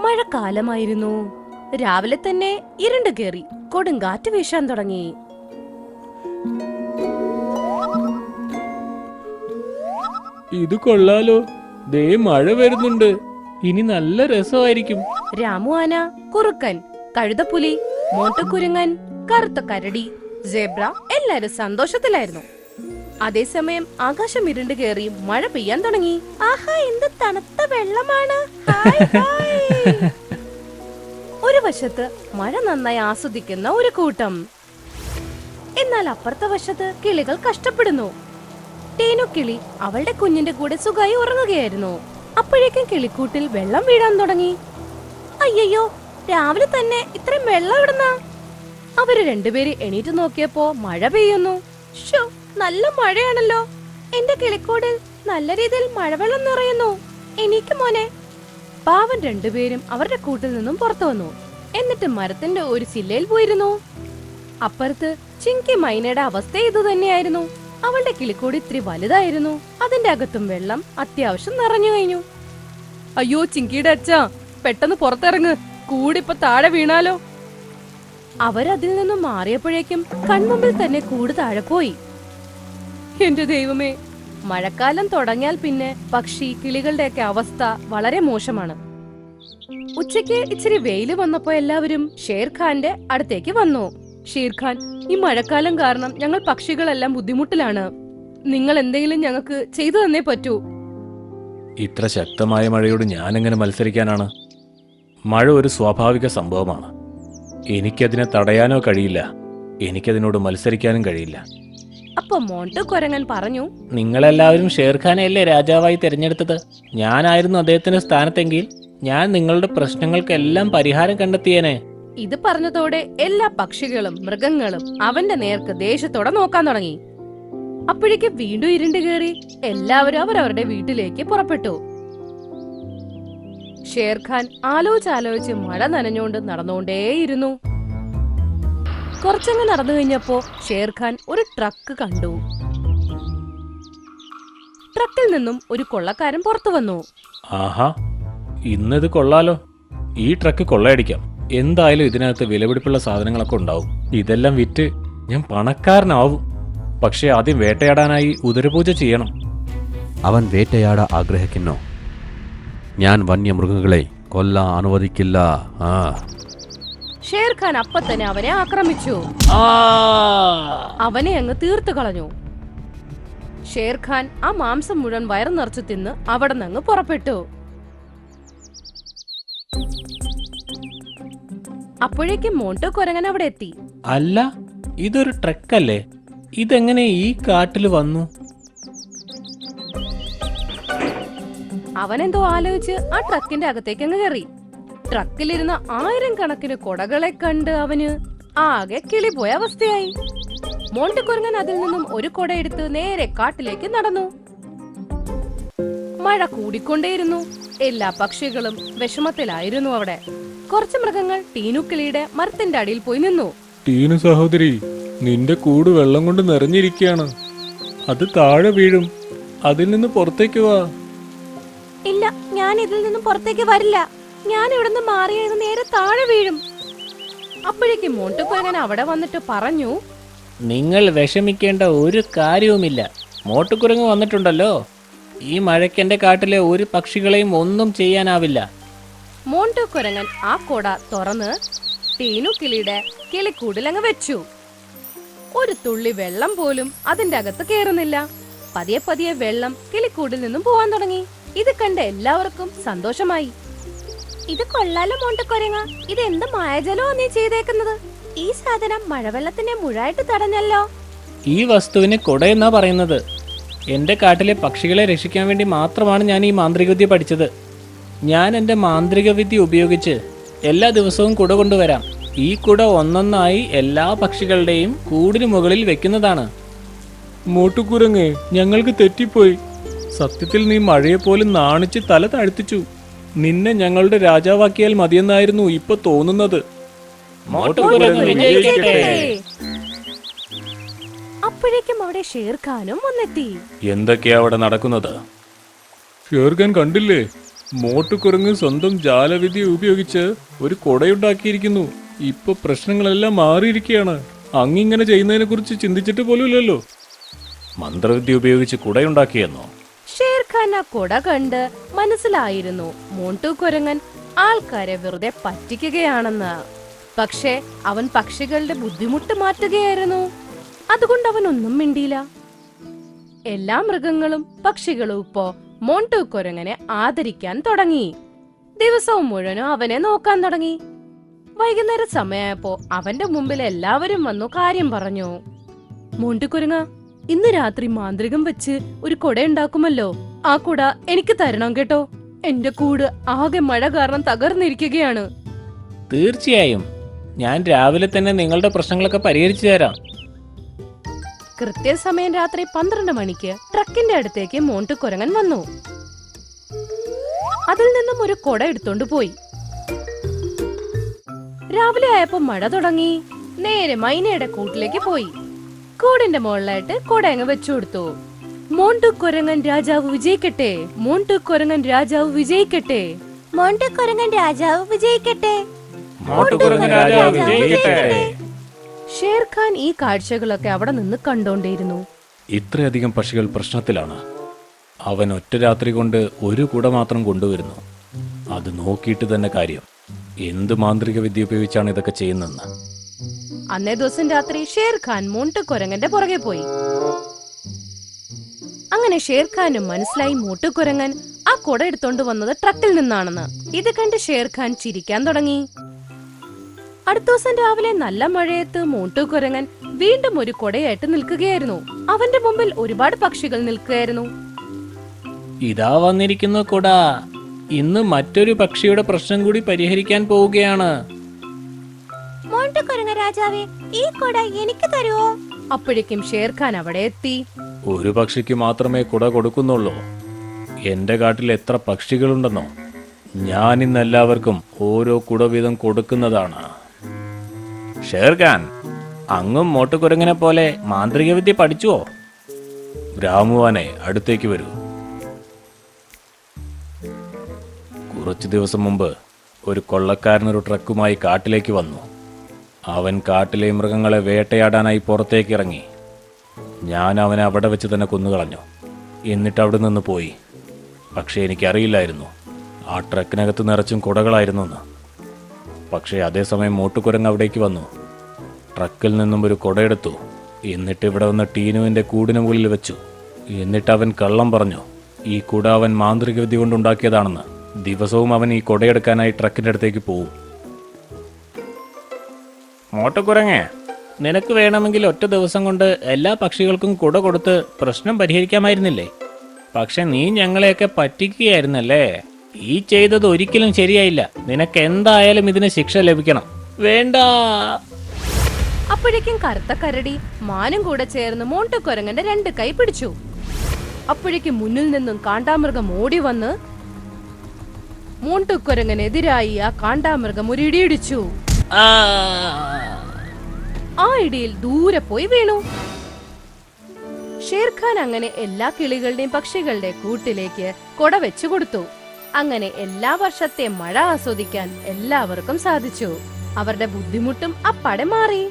മഴക്കാലമായിരുന്നു. രാവിലെ തന്നെ ഇരുണ്ട് കേറി കൊടുങ്കാറ്റ് വീശാൻ തുടങ്ങി. ഇത് കൊള്ളാലോ, ദേ മഴ വരുന്നുണ്ട്. ഇനി നല്ല രസമായിരിക്കും. രാമു ആന, കുറുക്കൻ, കഴുതപ്പുലി, മോട്ടുകുരങ്ങൻ, കറുത്ത കരടി, സേബ്ര എല്ലാരും സന്തോഷത്തിലായിരുന്നു. അതേസമയം ആകാശം ഇരുണ്ട് കേറി മഴ പെയ്യാൻ തുടങ്ങി. ആഹാ, എന്ത് തണുത്ത വെള്ളമാണ്! Hi, hi. ഒരു വശത്ത് മഴ നന്നായി ആസ്വദിക്കുന്ന ഒരു കൂട്ടം, എന്നാൽ അപ്പുറത്തെ വശത്ത് കിളികൾ കഷ്ടപ്പെടുന്നു. ടീനു കിളി അവളുടെ കുഞ്ഞിന്റെ കൂടെ സുഖമായി ഉറങ്ങുകയായിരുന്നു. അപ്പോഴേക്കും കിളിക്കൂട്ടിൽ വെള്ളം വീഴാൻ തുടങ്ങി. അയ്യോ, രാവിലെ തന്നെ ഇത്രയും വെള്ളം ഇടുന്ന! അവര് രണ്ടുപേര് എണീറ്റ് നോക്കിയപ്പോ മഴ പെയ്യുന്നു. ഷോ, നല്ല മഴയാണല്ലോ! എന്റെ കിളിക്കൂടിൽ നല്ല രീതിയിൽ മഴവെള്ളം നിറയുന്നു. എണീക്ക് മോനെ. പാവൻ രണ്ടുപേരും അവരുടെ കൂട്ടിൽ നിന്നും പുറത്തു വന്നു. എന്നിട്ട് മരത്തിന്റെ ഒരു ചില്ലയിൽ പോയിരുന്നു. അപ്പുറത്ത് ചിങ്കി മൈനയുടെ അവസ്ഥ ഇത് തന്നെയായിരുന്നു. അവളുടെ കിളിക്കൂടി ഇത്തിരി വലുതായിരുന്നു. അതിന്റെ അകത്തും വെള്ളം അത്യാവശ്യം നിറഞ്ഞു കഴിഞ്ഞു. അയ്യോ ചിങ്കിയുടെ അച്ഛാ, പെട്ടെന്ന് പുറത്തിറങ്ങ്, കൂടിപ്പോ താഴെ വീണാലോ! അവരതിൽ നിന്നും മാറിയപ്പോഴേക്കും കൺമുമ്പിൽ തന്നെ കൂട് താഴെ പോയി. എന്റെ ദൈവമേ, മഴക്കാലം തുടങ്ങിയാൽ പിന്നെ പക്ഷി കിളികളുടെയൊക്കെ അവസ്ഥ വളരെ മോശമാണ്. ഉച്ചയ്ക്ക് ഇച്ചിരി വെയില് വന്നപ്പോ എല്ലാവരും ഷേർഖാന്റെ അടുത്തേക്ക് വന്നു. ഷേർഖാൻ, ഈ മഴക്കാലം കാരണം ഞങ്ങൾ പക്ഷികളെല്ലാം ബുദ്ധിമുട്ടിലാണ്. നിങ്ങൾ എന്തെങ്കിലും ഞങ്ങൾക്ക് ചെയ്തു തന്നേ പറ്റൂ. ഇത്ര ശക്തമായ മഴയോട് ഞാൻ എങ്ങനെ മത്സരിക്കാനാണ്? മഴ ഒരു സ്വാഭാവിക സംഭവമാണ്. എനിക്കതിനെ തടയാനോ കഴിയില്ല, എനിക്കതിനോട് മത്സരിക്കാനും കഴിയില്ല. അപ്പൊ മോണ്ടു കുരങ്ങൻ പറഞ്ഞു, നിങ്ങളെല്ലാവരും ഷേർഖാനെയല്ലേ രാജാവായി തിരഞ്ഞെടുത്തത്? ഞാനായിരുന്നു അദ്ദേഹത്തിന്റെ സ്ഥാനത്തെങ്കിൽ ഞാൻ നിങ്ങളുടെ പ്രശ്നങ്ങൾക്കെല്ലാം പരിഹാരം കണ്ടെത്തിയേനെ. ഇത് പറഞ്ഞതോടെ എല്ലാ പക്ഷികളും മൃഗങ്ങളും അവന്റെ നേർക്ക് ദേഷ്യത്തോടെ നോക്കാൻ തുടങ്ങി. അപ്പോഴേക്ക് വീണ്ടും ഇരുണ്ട് കയറി എല്ലാവരും അവരവരുടെ വീട്ടിലേക്ക് പുറപ്പെട്ടു. ഷേർഖാൻ ആലോചിച്ച് മഴ നനഞ്ഞുകൊണ്ട് നടന്നുകൊണ്ടേയിരുന്നു. കുറച്ചങ്ങ് നടന്നു കഴിഞ്ഞപ്പോ ഷേർഖാൻ ഒരു ട്രക്ക് കണ്ടു. ട്രക്കിൽ നിന്നും ഒരു കൊള്ളക്കാരൻ പുറത്തു വന്നു. ആഹാ, ഇന്നത് കൊള്ളാലോ. ഈ ട്രക്ക് കൊള്ളയടിക്കാം. എന്തായാലും ഇതിനകത്ത് വിലപിടിപ്പുള്ള സാധനങ്ങളൊക്കെ ഉണ്ടാവും. ഇതെല്ലാം വിറ്റ് ഞാൻ പണക്കാരനാവും. പക്ഷെ ആദ്യം വേട്ടയാടാനായി ഉദരപൂജ ചെയ്യണം. അവൻ വേട്ടയാട ആഗ്രഹിക്കുന്നു. ഞാൻ വന്യമൃഗങ്ങളെ കൊല്ലാൻ അനുവദിക്കില്ല. ഷേർഖാൻ അപ്പൊ തന്നെ അവനെ ആക്രമിച്ചു. അവനെ അങ്ങ് തീർത്തു കളഞ്ഞു. ഷേർഖാൻ ആ മാംസം മുഴുവൻ വയറു നിറച്ചു തിന്ന് അവിടെ നിന്ന് പുറപ്പെട്ടു. അപ്പോഴേക്കും മോണ്ടു കുരങ്ങൻ അവിടെ എത്തി. അല്ല, ഇതൊരു ട്രക്കല്ലേ? ഇതെങ്ങനെ ഈ കാട്ടിൽ വന്നു? അവനെന്തോ ആലോചിച്ച് ആ ട്രക്കിന്റെ അകത്തേക്ക് അങ്ങ് കയറി. ട്രക്കിലിരുന്ന 1000 കണക്കിന് കൊടകളെ കണ്ട് അവന് ആകെ കിളിപോയ അവസ്ഥയായി. മോണ്ടുകുരങ്ങൻ അതിൽ നിന്നും ഒരു കൊട എടുത്ത് നേരെ കാട്ടിലേക്ക് നടന്നു. മഴ കൂടിക്കൊണ്ടേയിരുന്നു. എല്ലാ പക്ഷികളും വിഷമത്തിലായിരുന്നു. അവിടെ കുറച്ച് മൃഗങ്ങൾ ടീനുക്കിളിയുടെ മരത്തിന്റെ അടിയിൽ പോയി നിന്നു. ടീനു സഹോദരി, നിന്റെ കൂട് വെള്ളം കൊണ്ട് നിറഞ്ഞിരിക്കുകയാണ്. അത് താഴെ വീഴും. അതിൽ നിന്ന് പുറത്തേക്ക് വാ. ഇല്ല, ഞാൻ ഇതിൽ നിന്നും പുറത്തേക്ക് വരില്ല. ഞാൻ ഇവിടുന്ന് മാറിയത് നേരെ താഴെ വീഴും. അപ്പോഴേക്കും മോണ്ടുകുരങ്ങൻ അവിടെ വന്നിട്ട് പറഞ്ഞു, നിങ്ങൾ വിഷമിക്കേണ്ട ഒരു കാര്യവുമില്ല. മോട്ടുകുരങ്ങ് വന്നിട്ടുണ്ടല്ലോ. ഈ മഴയ്ക്ക് എന്റെ കാട്ടിലെ ഒരു പക്ഷികളെയും ഒന്നും ചെയ്യാനാവില്ല. മോണ്ടുകുരങ്ങൻ ആ കൊട തുറന്ന് ടീനുക്കിളിയുടെ കിളിക്കൂടിലങ്ങ് വെച്ചു. ഒരു തുള്ളി വെള്ളം പോലും അതിന്റെ അകത്ത് കേറുന്നില്ല. പതിയെ പതിയെ വെള്ളം കിളിക്കൂടിൽ നിന്നും പോവാൻ തുടങ്ങി. ഇത് കണ്ട് എല്ലാവർക്കും സന്തോഷമായി. ഇത് കൊള്ളാലോ മോണ്ടുകുരങ്ങ, ഇത് എന്ത് മായജലോ നീ ചെയ്തേക്കുന്നത്? ഈ സാധനം മഴവെള്ളത്തിനെ മുഴായിട്ട് തടഞ്ഞല്ലോ. ഈ വസ്തുവിനെ കൊടയെന്നാ പറയുന്നത്. എന്റെ കാട്ടിലെ പക്ഷികളെ രക്ഷിക്കാൻ വേണ്ടി മാത്രമാണ് ഞാൻ ഈ മാന്ത്രിക വിദ്യ പഠിച്ചത്. ഞാൻ എന്റെ മാന്ത്രിക വിദ്യ ഉപയോഗിച്ച് എല്ലാ ദിവസവും കുട കൊണ്ടുവരാം. ഈ കുട ഒന്നൊന്നായി എല്ലാ പക്ഷികളുടെയും കൂടിന് മുകളിൽ വെക്കുന്നതാണ്. മോട്ടുകുരങ്ങേ, ഞങ്ങൾക്ക് തെറ്റിപ്പോയി. സത്യത്തിൽ നീ മഴയെപ്പോലും നാണിച്ച് തല താഴ്ത്തിച്ചു. നിന്നെ ഞങ്ങളുടെ രാജാവാക്കിയാൽ മതിയെന്നായിരുന്നു ഇപ്പൊ തോന്നുന്നത്. അപ്പോഴേക്കും അവിടെ ഷേർഖാനും വന്നെത്തി. എന്തൊക്കെയാ അവിടെ നടക്കുന്നത്? ഷേർഖാൻ കണ്ടില്ലേ? മോട്ടുകുരങ്ങ് സ്വന്തം ജാലവിദ്യ ഉപയോഗിച്ച് ഒരു കൊടയുണ്ടാക്കിയിരിക്കുന്നു. ഇപ്പൊ പ്രശ്നങ്ങളെല്ലാം മാറിയിരിക്കുകയാണ്. അങ്ങിങ്ങനെ ചെയ്യുന്നതിനെ കുറിച്ച് ചിന്തിച്ചിട്ട് പോലുമില്ലല്ലോ. മന്ത്രവിദ്യ ഉപയോഗിച്ച് കുടയുണ്ടാക്കിയെന്നോ? ഷേർഖാൻ ആ കൊട കണ്ട് മനസ്സിലായിരുന്നു മോണ്ടു കുരങ്ങൻ ആൾക്കാരെ വെറുതെ പറ്റിക്കുകയാണെന്ന്. പക്ഷേ അവൻ പക്ഷികളുടെ ബുദ്ധിമുട്ട് മാറ്റുകയായിരുന്നു. അതുകൊണ്ട് അവൻ ഒന്നും മിണ്ടിയില്ല. എല്ലാ മൃഗങ്ങളും പക്ഷികളും ഇപ്പോ മോണ്ടു കുരങ്ങനെ ആദരിക്കാൻ തുടങ്ങി. ദിവസവും മുഴുവനും അവനെ നോക്കാൻ തുടങ്ങി. വൈകുന്നേര സമയമായപ്പോ അവന്റെ മുമ്പിൽ എല്ലാവരും വന്നു കാര്യം പറഞ്ഞു. മോണ്ടു കുരങ്ങ, ഇന്ന് രാത്രി മാന്ത്രികം വെച്ച് ഒരു കൊട ഉണ്ടാക്കുമല്ലോ. ആ കുട എനിക്ക് തരണം കേട്ടോ. എന്റെ കൂട് ആകെ മഴ കാരണം തകർന്നിരിക്കുകയാണ്. തീർച്ചയായും ഞാൻ രാവിലെ തന്നെ നിങ്ങളുടെ പ്രശ്നങ്ങളൊക്കെ പരിഹരിച്ചു തരാം. കൃത്യസമയം രാത്രി 12 മണിക്ക് ട്രക്കിന്റെ അടുത്തേക്ക് മോണ്ടു കുരങ്ങൻ വന്നു. അതിൽ നിന്നും ഒരു കൊട എടുത്തോണ്ട് പോയി. രാവിലെ ആയപ്പോ മഴ തുടങ്ങി. നേരെ മൈനയുടെ കൂട്ടിലേക്ക് പോയി. കൂടിന്റെ മുകളിലായിട്ട് കൊട അങ്ങ് വെച്ചു കൊടുത്തു. മോണ്ടു കുരങ്ങൻ രാജാവ് വിജയിക്കട്ടെ, മോണ്ടു കുരങ്ങൻ രാജാവ് വിജയിക്കട്ടെ, മോണ്ടു കുരങ്ങൻ രാജാവ് വിജയിക്കട്ടെ, മോട്ടുകുരങ്ങൻ രാജാവ് വിജയിക്കട്ടെ. ഷേർഖാൻ ഈ കാഴ്ചകളൊക്കെ അവിടെ നിന്ന് കണ്ടോണ്ടിരുന്നു. ഇത്രയധികം പക്ഷികൾ പ്രശ്നത്തിലാണ്. അവൻ ഒറ്റ രാത്രി കൊണ്ട് ഒരു കുട മാത്രം കൊണ്ടുവരുന്നു. അത് നോക്കിയിട്ട് തന്നെ കാര്യം. എന്ത് മാന്ത്രിക വിദ്യ ഉപയോഗിച്ചാണ് ഇതൊക്കെ ചെയ്യുന്നതെന്ന്. അന്നേ ദിവസം രാത്രി ഷേർഖാൻ മോണ്ടു കുരങ്ങന്റെ പുറകെ പോയി. അങ്ങനെ ഷേർഖാനും മനസ്സിലായി മോട്ടു കുരങ്ങൻ ആ കൊട എടുത്തോണ്ട് വന്നത് ട്രക്കിൽ നിന്നാണെന്ന്. ഇത് കണ്ട് ഷേർഖാൻ ചിരിക്കാൻ തുടങ്ങി. അടുത്ത ദിവസം രാവിലെ നല്ല മഴയത്ത് മോട്ടു കുരങ്ങൻ വീണ്ടും ഒരു കൊടയായിട്ട് നിൽക്കുകയായിരുന്നു. അവന്റെ മുമ്പിൽ ഒരുപാട് പക്ഷികൾ നിൽക്കുകയായിരുന്നു. ഇതാ വന്നിരിക്കുന്നു കുട. ഇന്ന് മറ്റൊരു പക്ഷിയുടെ പ്രശ്നം കൂടി പരിഹരിക്കാൻ പോവുകയാണ്. മോണ്ടു കുരങ്ങ രാജാവേ, ഈ കൊട എനിക്ക് തരുമോ? അപ്പോഴേക്കും ഷേർഖാൻ അവിടെ എത്തി. ഒരു പക്ഷിക്ക് മാത്രമേ കുട കൊടുക്കുന്നുള്ളൂ. എന്റെ കാട്ടിൽ എത്ര പക്ഷികളുണ്ടെന്നോ? ഞാൻ ഇന്ന് എല്ലാവർക്കും ഓരോ കുട വീതം കൊടുക്കുന്നതാണ്. ഷേർഖാൻ, അങ്ങും മോട്ടുകുരങ്ങനെ പോലെ മാന്ത്രിക വിദ്യ പഠിച്ചുവോ? രാമുവാനെ, അടുത്തേക്ക് വരൂ. കുറച്ചു ദിവസം മുമ്പ് ഒരു കൊള്ളക്കാരനൊരു ട്രക്കുമായി കാട്ടിലേക്ക് വന്നു. അവൻ കാട്ടിലെ മൃഗങ്ങളെ വേട്ടയാടാനായി പുറത്തേക്ക് ഇറങ്ങി. ഞാൻ അവനെ അവിടെ വെച്ച് തന്നെ കൊന്നുകളഞ്ഞു. എന്നിട്ട് അവിടെ നിന്ന് പോയി. പക്ഷേ എനിക്കറിയില്ലായിരുന്നു ആ ട്രക്കിനകത്ത് നിറച്ചും കുടകളായിരുന്നു എന്ന്. പക്ഷേ അതേസമയം മോട്ടുകുരങ്ങ് അവിടേക്ക് വന്നു. ട്രക്കിൽ നിന്നും ഒരു കുടയെടുത്തു. എന്നിട്ട് ഇവിടെ വന്ന് ടീനുവിൻ്റെ കൂടിന് മുകളിൽ വെച്ചു. എന്നിട്ട് അവൻ കള്ളം പറഞ്ഞു ഈ കുട അവൻ മാന്ത്രിക വിദ്യ കൊണ്ടുണ്ടാക്കിയതാണെന്ന്. ദിവസവും അവൻ ഈ കുടയെടുക്കാനായി ട്രക്കിൻ്റെ അടുത്തേക്ക് പോവും. മോട്ടുകുരങ്ങേ, നിനക്ക് വേണമെങ്കിൽ ഒറ്റ ദിവസം കൊണ്ട് എല്ലാ പക്ഷികൾക്കും കുട കൊടുത്ത് പ്രശ്നം പരിഹരിക്കാമായിരുന്നില്ലേ? പക്ഷെ നീ ഞങ്ങളെയൊക്കെ പറ്റിക്കുകയായിരുന്നല്ലേ. ഈ ചെയ്തത് ഒരിക്കലും ശരിയായില്ല. നിനക്ക് എന്തായാലും ഇതിന് ശിക്ഷ ലഭിക്കണം. വേണ്ട. അപ്പോഴേക്കും കറുത്ത കരടി മാനും കൂടെ ചേർന്ന് മോണ്ടു കുരങ്ങന്റെ 2 കൈ പിടിച്ചു. അപ്പോഴേക്കും മുന്നിൽ നിന്നും കാണ്ടാമൃഗം ഓടി വന്ന് മോണ്ടു കുരങ്ങനെതിരായി ആ കാണ്ടാമൃഗം ഒരു ഇടിയിടിച്ചു. ആ ഇടിയിൽ ദൂരെ പോയി വീണു. ഷേർഖാൻ അങ്ങനെ എല്ലാ കിളികളുടെയും പക്ഷികളുടെയും കൂട്ടിലേക്ക് കൊട വെച്ചു കൊടുത്തു. അങ്ങനെ എല്ലാ വർഷത്തെ മഴ ആസ്വദിക്കാൻ എല്ലാവർക്കും സാധിച്ചു. അവരുടെ ബുദ്ധിമുട്ടും അപ്പാടെ മാറി.